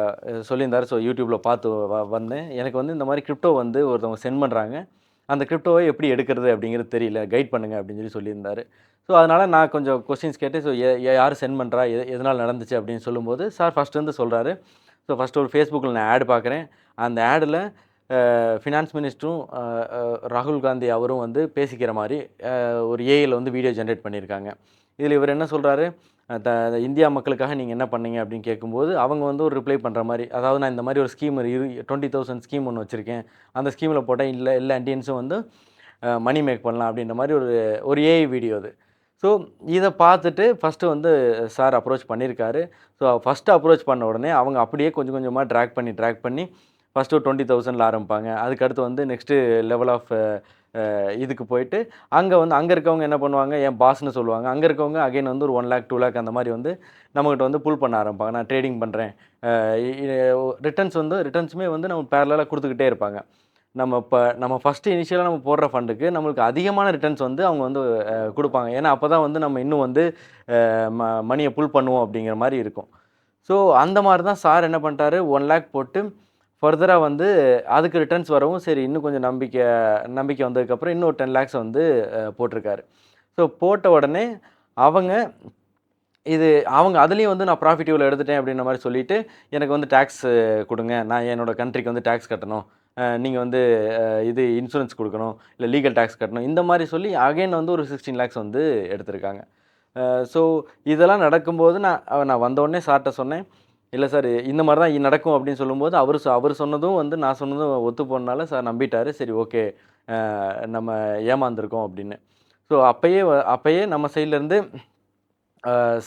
சொல்லியிருந்தாரு. ஸோ யூடியூப்ல பார்த்து வந்தேன். எனக்கு வந்து இந்த மாரி கிரிப்டோ வந்து ஒருத்தவங்க சென்ட் பண்றாங்க. அந்த கிரிப்டோவ எப்படி எடுக்கிறது அப்படிங்கிறது தெரியல. கைட் பண்ணுங்க அப்படின்னு சொல்லியிருந்தாரு. ஸோ அதனால நான் கொஞ்சம் கொஸ்டின்ஸ் கேட்டு, ஸோ யார் சென்ட் பண்றா? எதனால நடந்துச்சு அப்படின்னு சொல்லும்போது, சார் ஃபர்ஸ்ட் வந்து சொல்றாரு. ஸோ ஃபர்ஸ்ட் ஒரு Facebookல நான் ஆட் பார்க்குறேன். அந்த ஆடுல ஃபினான்ஸ் மினிஸ்டரும் ராகுல் காந்தி அவரும் வந்து பேசிக்கிற மாரி ஒரு ஏஐல வந்து வீடியோ ஜெனரேட் பண்ணியிருக்காங்க. இதில இவர் என்ன சொல்றாரு, இந்தியா மக்களுக்காக நீங்க என்ன பண்ணீங்க அப்படின்னு கேட்கும்போது, அவங்க வந்து ஒரு ரிப்ளை பண்ற மாரி, அதாவது நான் இந்த மாரி ஒரு ஸ்கீம் 20,000 ஸ்கீம் ஒண்ணு வச்சிருக்கேன். அந்த ஸ்கீம்ல போட்டா எல்லா இண்டியன்ஸும் வந்து மணி மேக் பண்ணலாம் அப்படின்ற மாரி ஒரு ஒரு ஏஐ வீடியோ அது. ஸோ இத பார்த்துட்டு ஃபர்ஸ்ட்டு வந்து சார் அப்ரோச் பண்ணியிருக்காரு. ஸோ ஃபர்ஸ்ட்டு அப்ரோச் பண்ண உடனே அவங்க அப்படியே கொஞ்சம் கொஞ்சமா ட்ராக் பண்ணி ஃபர்ஸ்ட்டு ஒரு 20,000ல ஆரம்பிப்பாங்க. அதுக்கடுத்து வந்து நெக்ஸ்ட்டு லெவல் ஆஃப் இதுக்கு போயிட்டு, அங்க இருக்கவங்க என்ன பண்ணுவாங்க, என் பாஸ்ன்னு சொல்லுவாங்க. அங்க இருக்கவங்க அகைன் வந்து ஒரு 1,00,000 2,00,000 அந்த மாரி வந்து நம்மகிட்ட வந்து புல் பண்ண ஆரம்பிப்பாங்க. நான் ட்ரேடிங் பண்றேன். இ இ ரிட்டர்ன்ஸுமே வந்து நம்ம பேரலலா குடுத்துக்கிட்டே இருப்பாங்க. நம்ம ஃபர்ஸ்ட்டு இனிஷியலா நம்ம போடுற ஃபண்டுக்கு நம்மளுக்கு அதிகமான ரிட்டர்ன்ஸ் வந்து அவங்க வந்து குடுப்பாங்க. ஏன்னா, அப்பதான் வந்து நம்ம இன்னும் வந்து மணிய புல் பண்ணுவோம் அப்படிங்கிற மாரி இருக்கும். ஸோ அந்த மாரி தான் சார் என்ன பண்ணிட்டாரு 1,00,000 போட்டு ஃபர்தரா வந்து அதுக்கு ரிட்டர்ன்ஸ் வரவும் சரி இன்னும் கொஞ்சம் நம்பிக்கை வந்ததுக்கப்புறம் இன்னும் ஒரு 10 லேக்ஸ் வந்து போட்டிருக்காரு. ஸோ போட்ட உடனே அவங்க இது அவங்க அதுலயும் வந்து நான் ப்ராஃபிட் இவ்வளோ எடுத்துட்டேன் அப்படின்ற மாரி சொல்லிட்டு, எனக்கு வந்து டாக்ஸ் குடுங்க. நான் என்னோட கண்ட்ரிக்கு வந்து டாக்ஸ் கட்டணும். நீங்க வந்து இது இன்சூரன்ஸ் குடுக்கணும். இல்ல லீகல் டாக்ஸ் கட்டணும். இந்த மாரி சொல்லி அகைன் வந்து ஒரு 16 லேக்ஸ் வந்து எடுத்திருக்காங்க. ஸோ இதெல்லாம் நடக்கும்போது நான் வந்த உடனே சார்ட்ட சொன்னேன். இல்ல சார் இந்த மாரி தான் நடக்கும் அப்படின்னு சொல்லும்போது, அவரு சொன்னதும் வந்து நான் சொன்னதும் ஒத்து போனனால சார் நம்பிட்டாரு. சரி ஓகே. நம்ம ஏமாந்துருக்கோம் அப்படின்னு. ஸோ அப்பயே நம்ம சைட்லருந்து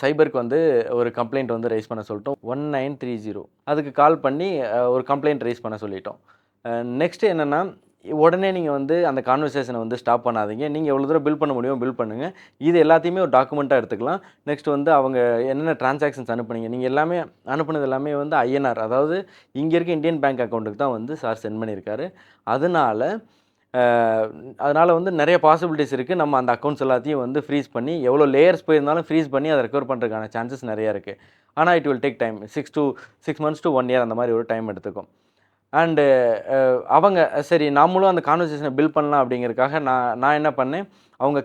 சைபருக்கு வந்து ஒரு கம்ப்ளைண்ட் வந்து ரைஸ் பண்ண சொல்லிட்டோம். 1930 அதுக்கு கால் பண்ணி ஒரு கம்ப்ளைண்ட் ரைஸ் பண்ண சொல்லிட்டோம். நெக்ஸ்ட் என்னன்னா, உடனே நீங்க வந்து அந்த கான்வர்சேஷன வந்து ஸ்டாப் பண்ணாதீங்க. நீங்க எவ்வளோ தூரம் பில் பண்ண முடியுமோ பில் பண்ணுங்க. இது எல்லாத்தையுமே ஒரு டாக்குமெண்ட்டா எடுத்துக்கலாம். நெக்ஸ்ட் வந்து அவங்க என்னென்ன டிரான்சாக்ஷன்ஸ் அனுப்புனீங்க. நீங்க எல்லாமே அனுப்புனது எல்லாமே வந்து ஐஎன்ஆர் அதாவது இங்க இருக்க இந்தியன் பேங்க் அக்கவுண்ட்டுக்கு தான் வந்து சார் சென்ட் பண்ணியிருக்காரு. அதனால அ அதனால வந்து நெறைய பாசிபிலிட்டீஸ் இருக்கு. நம்ம அந்த அக்கவுண்ட்ஸ் எல்லாத்தையும் வந்து ஃப்ரீஸ் பண்ணி எவ்வளோ லேயர்ஸ் போயிருந்தாலும் ஃப்ரீஸ் பண்ணி அத ரெக்கவர் பண்றதுக்கான சான்சஸ் நெறைய இருக்கு. ஆனா it will take time. 6 months to 1 year அந்த மாரி ஒரு டைம் எடுத்துக்கும். அண்டு அவங்க சரி நாமளும் அந்த கான்வர்சேஷன பில்ட் பண்ணலாம் அப்படிங்கிறதுக்காக நான் என்ன பண்ணேன், அவங்க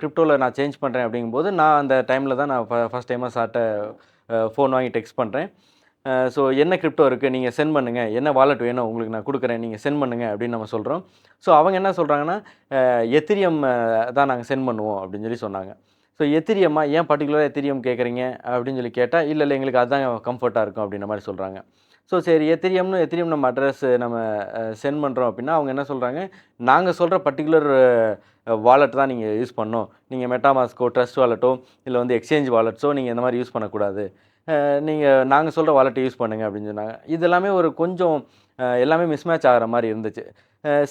கிரிப்டோல நான் சேஞ்ச் பண்றேன் அப்படிங்கும்போது, நான் அந்த டைம்ல தான் நான் ஃபர்ஸ்ட் டைமா சார்ட்ட ஃபோன் வாங்கி டெக்ஸ்ட் பண்றேன். ஸோ என்ன கிரிப்டோ இருக்கு. நீங்க சென்ட் பண்ணுங்க. என்ன வாலெட் வேணும் உங்களுக்கு நான் குடுக்குறேன். நீங்க சென்ட் பண்ணுங்க அப்படின்னு நம்ம சொல்றோம். ஸோ அவங்க என்ன சொல்றாங்கன்னா, எத்திரியம் தான் நாங்க சென்ட் பண்ணுவோம் அப்படின்னு சொல்லி சொன்னாங்க. ஸோ எத்திரியமா ஏன் பர்ட்டிகுலரா எத்திரியம் கேட்குறீங்க அப்படின்னு சொல்லி கேட்டா, இல்ல எங்களுக்கு அதான் கம்ஃபர்ட்டா இருக்கும் அப்படின்ற மாரி சொல்றாங்க. ஸோ சரி எத்திரியம் நம்ம அட்ரஸ் நம்ம சென்ட் பண்றோம் அப்படின்னா, அவங்க என்ன சொல்றாங்க, நாங்க சொல்ற பர்ட்டிகுலர் வாலெட் தான் நீங்க யூஸ் பண்ணணும். நீங்க மெட்டாமாஸ்க்கோ, ட்ரஸ்ட் வாலெட்டோ இல்ல வந்து எக்ஸ்சேஞ்ச் வாலெட்ஸோ நீங்க இந்த மாரி யூஸ் பண்ணக்கூடாது. நீங்க நாங்க சொல்ற வாலெட்ட யூஸ் பண்ணுங்க அப்படின்னு சொன்னாங்க. இது எல்லாமே ஒரு கொஞ்சம் எல்லாமே மிஸ்மேட்ச் ஆகுற மாரி இருந்துச்சு.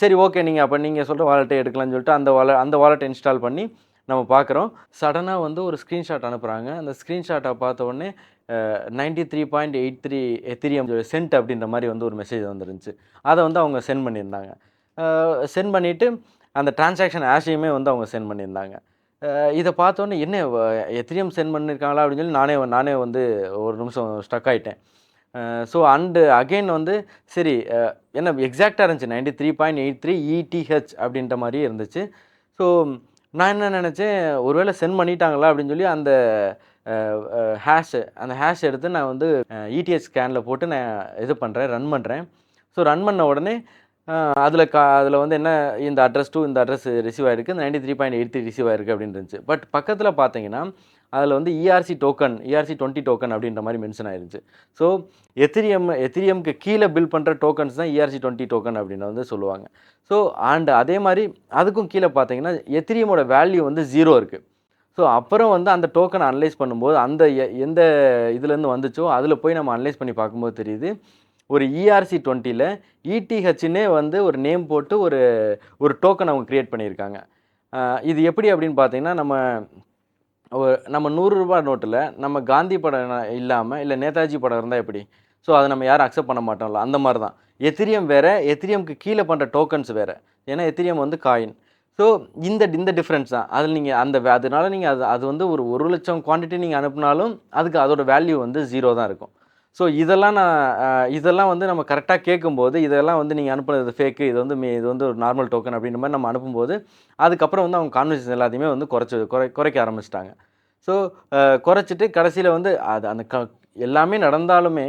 சரி ஓகே. நீங்க சொல்ற வாலெட்டே எடுக்கலாம்னு சொல்லிட்டு அந்த வாலெட்ட இன்ஸ்டால் பண்ணி நம்ம பார்க்குறோம். சடனா வந்து ஒரு ஸ்கிரீன்ஷாட் அனுப்புறாங்க. அந்த ஸ்கிரீன்ஷாட்ட பார்த்த உடனே 93.83 எத்திரியம் சென்ட் அப்படின்ற மாரி வந்து ஒரு மெசேஜ் வந்துருந்துச்சு. அத வந்து அவங்க சென்ட் பண்ணியிருந்தாங்க. சென்ட் பண்ணிட்டு அந்த டிரான்சாக்ஷன் ஹேஷையுமே வந்து அவங்க சென்ட் பண்ணியிருந்தாங்க. இத பார்த்தோனே என்ன எத்திரியம் சென்ட் பண்ணியிருக்காங்களா அப்படின்னு சொல்லி நானே வந்து ஒரு நிமிஷம் ஸ்டக் ஆயிட்டேன். ஸோ அகைன் வந்து சரி என்ன எக்ஸாக்ட்டா இருந்துச்சு 93.83 ETH அப்படின்ற மாரியே இருந்துச்சு. ஸோ நான் என்ன நெனச்சேன், ஒருவேளை சென்ட் பண்ணிட்டாங்களா அப்படின்னு சொல்லி அ அ அந்த ஹேஷ் எடுத்து நான் வந்து ETH ஸ்கேன்ல போட்டு நான் ரன் பண்றேன். ஸோ ரன் பண்ண உடனே அ அதில வந்து என்ன இந்த அட்ரஸ் டூ இந்த அட்ரஸ் ரிசீவ் ஆயிருக்கு. 93.83 ரிசீவ் ஆயிருக்கு அப்படின்னு இருந்துச்சு. பட் பக்கத்தில பார்த்தீங்கன்னா, அதில வந்து ERC20 டோக்கன் அப்படின்ற மாரி மென்ஷன் ஆயிருந்துச்சு. ஸோ எத்திரியம்க்கு கீழ பில் பண்ற டோக்கன்ஸ் தான் ERC20 டோக்கன் அப்படின்னு வந்து சொல்லுவாங்க. ஸோ அதே மாரி அதுக்கும் கீழ பார்த்தீங்கன்னா, எத்திரியமோட வேல்யூ வந்து 0 இருக்கு. ஸோ அப்புறம் வந்து அந்த டோக்கன அனலைஸ் பண்ணும்போது, அந்த எந்த இதுலேருந்து வந்துச்சோ, அதில போய் நம்ம அனலைஸ் பண்ணி பார்க்கும்போது தெரியுது, ஒரு ERC20ல ETHன்னே வந்து ஒரு நேம் போட்டு ஒரு டோக்கன் அவங்க கிரியேட் பண்ணியிருக்காங்க. இது எப்படி அப்படின்னு பார்த்தீங்கன்னா, நம்ம ரூ. 100 நோட்டுல நம்ம காந்தி படம் இல்லாம, இல்ல நேதாஜி படம் இருந்தா எப்படி? ஸோ அத நம்ம யாரும் அக்செப்ட் பண்ண மாட்டோம்ல. அந்த மாரி தான். எத்திரியம் வேற, எத்திரியம்க்கு கீழ பண்ற டோக்கன்ஸ் வேற. ஏன்னா எத்திரியம் வந்து காயின். ஸோ இந்த டிஃபரன்ஸ் தான். அதில நீங்க அதனால நீங்க அது வந்து ஒரு 1,00,000 குவான்டிட்டி நீங்க அனுப்புனாலும், அதுக்கு அதோட வேல்யூ வந்து 0 தான் இருக்கும். ஸோ இதெல்லாம் வந்து நம்ம கரெக்ட்டா கேட்கும்போது, இதெல்லாம் வந்து நீங்க அனுப்புனது ஃபேக்கு. இது வந்து ஒரு நார்மல் டோக்கன் அப்படின்ற மாரி நம்ம அனுப்பும்போது, அதுக்கப்புறம் வந்து அவங்க கான்வர்சேஷன் எல்லாத்தையுமே வந்து குறைக்க ஆரம்பிச்சுட்டாங்க. ஸோ குறைச்சிட்டு கடைசியில வந்து அது அந்த எல்லாமே நடந்தாலுமே,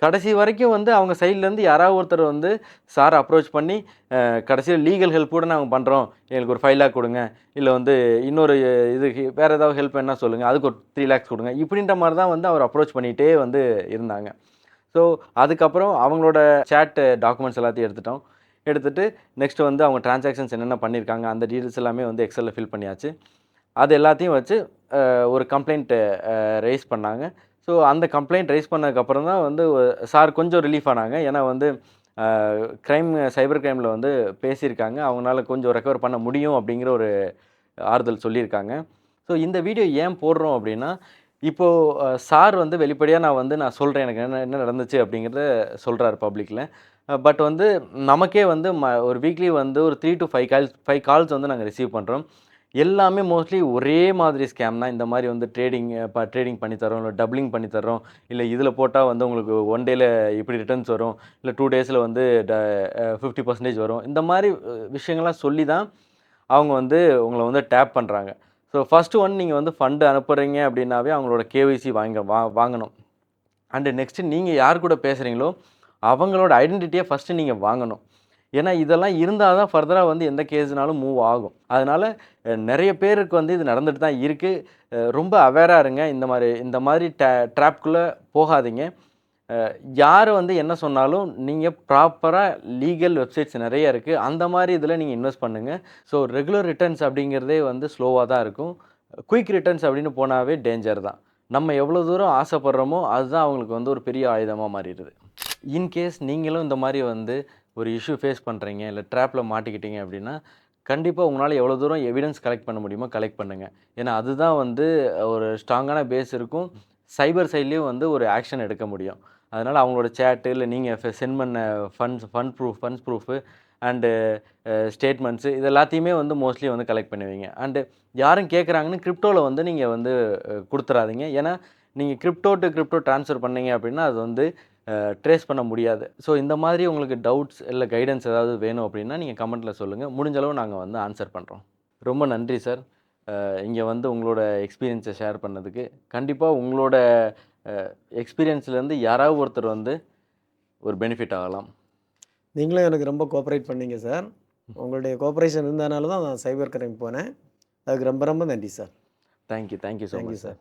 கடைசி வரைக்கும் வந்து அவங்க சைட்லேருந்து யாராவது ஒருத்தர் வந்து சார அப்ரோச் பண்ணி, கடைசியில லீகல் ஹெல்ப் கூட நாங்க பண்றோம். எங்களுக்கு ஒரு 5 லேக் குடுங்க. இல்ல வந்து இன்னொரு வேற ஏதாவது ஹெல்ப் வேணும்னா சொல்லுங்க. அதுக்கு ஒரு 3 லேக்ஸ் குடுங்க. இப்படின்ற மாரி தான் வந்து அவர் அப்ரோச் பண்ணிட்டே வந்து இருந்தாங்க. ஸோ அதுக்கப்புறம் அவங்களோட சேட் டாக்குமெண்ட்ஸ் எல்லாத்தையும் எடுத்துட்டோம். எடுத்துட்டு நெக்ஸ்ட் வந்து அவங்க டிரான்சாக்ஷன்ஸ் என்னென்ன பண்ணியிருக்காங்க, அந்த டீட்டெயில்ஸ் எல்லாமே வந்து எக்ஸல்ல ஃபில் பண்ணியாச்சு. அது எல்லாத்தையும் வச்சு ஒரு கம்ப்ளைண்ட் ரைஸ் பண்ணாங்க. ஸோ அந்த கம்ப்ளைண்ட் ரைஸ் பண்ணதுக்கப்புறம் தான் வந்து சார் கொஞ்சம் ரிலீஃப் ஆனாங்க. ஏன்னா வந்து அ சைபர் கிரைம்ல வந்து பேசியிருக்காங்க. அவங்கனால கொஞ்சம் ரெக்கவர் பண்ண முடியும் அப்படிங்கிற ஒரு ஆறுதல் சொல்லியிருக்காங்க. ஸோ இந்த வீடியோ ஏன் போடுறோம் அப்படின்னா, இப்போ சார் வந்து வெளிப்படையா நான் சொல்றேன். எனக்கு என்ன என்ன நடந்துச்சு அப்படிங்கிறத சொல்றாரு பப்ளிக்ல. பட் வந்து நமக்கே வந்து ஒரு வீக்லி வந்து ஒரு 3 டூ 5 கால்ஸ் வந்து நாங்க ரிசீவ் பண்றோம். எல்லாமே மோஸ்ட்லி ஒரே மாதிரி ஸ்கேம் தான். இந்த மாதிரி வந்து ட்ரேடிங் பண்ணி தர்றோம், இல்ல டபுளிங் பண்ணி தர்றோம், இல்ல இதில போட்டா வந்து உங்களுக்கு 1 டேல இப்படி ரிட்டர்ன்ஸ் வரும், இல்ல 2 டேஸ்ல வந்து 50% வரும். இந்த மாரி விஷயங்கள்லாம் சொல்லி தான் அவங்க வந்து உங்கள வந்து டேப் பண்றாங்க. ஸோ ஃபர்ஸ்ட் ஒன் நீங்க வந்து ஃபண்ட் அனுப்புறீங்க அப்படின்னாவே அவங்களோட கேஒய்சி வாங்கணும். அண்ட் நெக்ஸ்ட் நீங்க யார் கூட பேசுறீங்களோ, அவங்களோட ஐடென்டிட்டிய ஃபர்ஸ்ட் நீங்க வாங்கணும். ஏன்னா, இதெல்லாம் இருந்தா தான் ஃபர்தரா வந்து எந்த கேஸ்னாலும் மூவ் ஆகும். அதனால நெறைய பேருக்கு வந்து இது நடந்துட்டு தான் இருக்கு. ரொம்ப அவேரா இருங்க. இந்த மாரி ட்ராப்க்குள்ள போகாதீங்க. யாரு வந்து என்ன சொன்னாலும் நீங்க ப்ராப்பரா லீகல் வெப்சைட்ஸ் நெறைய இருக்கு. அந்த மாரி இதில நீங்க இன்வெஸ்ட் பண்ணுங்க. ஸோ ரெகுலர் ரிட்டர்ன்ஸ் அப்படிங்கிறதே வந்து ஸ்லோவா தான் இருக்கும். குயிக் ரிட்டர்ன்ஸ் அப்படின்னு போனாவே டேஞ்சர் தான். நம்ம எவ்வளோ தூரம் ஆசைப்படுறோமோ, அதுதான் அவங்களுக்கு வந்து ஒரு பெரிய ஆயுதமா மாறிடுது. இன்கேஸ் நீங்களும் இந்த மாரி வந்து ஒரு இஷ்யூ ஃபேஸ் பண்றீங்க, இல்ல ட்ராப்ல மாட்டிக்கிட்டீங்க அப்படின்னா, கண்டிப்பா உங்களால எவ்வளோ தூரம் எவிடன்ஸ் கலெக்ட் பண்ண முடியுமோ கலெக்ட் பண்ணுங்க. ஏன்னா, அதுதான் வந்து ஒரு ஸ்ட்ராங்கான பேஸ் இருக்கும். சைபர் சைட்லயும் வந்து ஒரு ஆக்ஷன் எடுக்க முடியும். அதனால அவங்களோட சேட் இல்ல நீங்க சென்ட் பண்ண ஃபண்ட்ஸ் ப்ரூஃப் அண்ட் ஸ்டேட்மெண்ட்ஸ் இது எல்லாத்தையுமே வந்து மோஸ்ட்லி வந்து கலெக்ட் பண்ணுவீங்க. அண்ட் யாரும் கேட்குறாங்கன்னு கிரிப்டோல வந்து நீங்க வந்து குடுத்துறாதீங்க. ஏன்னா, நீங்க கிரிப்டோ டூ கிரிப்டோ ட்ரான்ஸ்ஃபர் பண்ணீங்க அப்படின்னா, அது வந்து ட்ரேஸ் பண்ண முடியாது. ஸோ இந்த மாதிரி உங்களுக்கு டவுட்ஸ் இல்ல கைடன்ஸ் ஏதாவது வேணும் அப்படின்னா, நீங்க கமெண்ட்ல சொல்லுங்க. முடிஞ்ச அளவு நாங்க வந்து ஆன்சர் பண்றோம். ரொம்ப நன்றி சார். இங்க வந்து உங்களோட எக்ஸ்பீரியன்ஸ ஷேர் பண்ணதுக்கு. கண்டிப்பா உங்களோட அ எக்ஸ்பீரியன்ஸ்லேருந்து யாராவது ஒருத்தர் வந்து ஒரு பெனிஃபிட் ஆகலாம். நீங்களும் எனக்கு ரொம்ப கோஆப்பரேட் பண்ணீங்க சார். உங்களுடைய கோஆப்பரேஷன் இருந்ததுனால தான் நான் சைபர் கிரைம் போனேன். அதுக்கு ரொம்ப ரொம்ப நன்றி sir. Thank you so thank you much sir. Sir.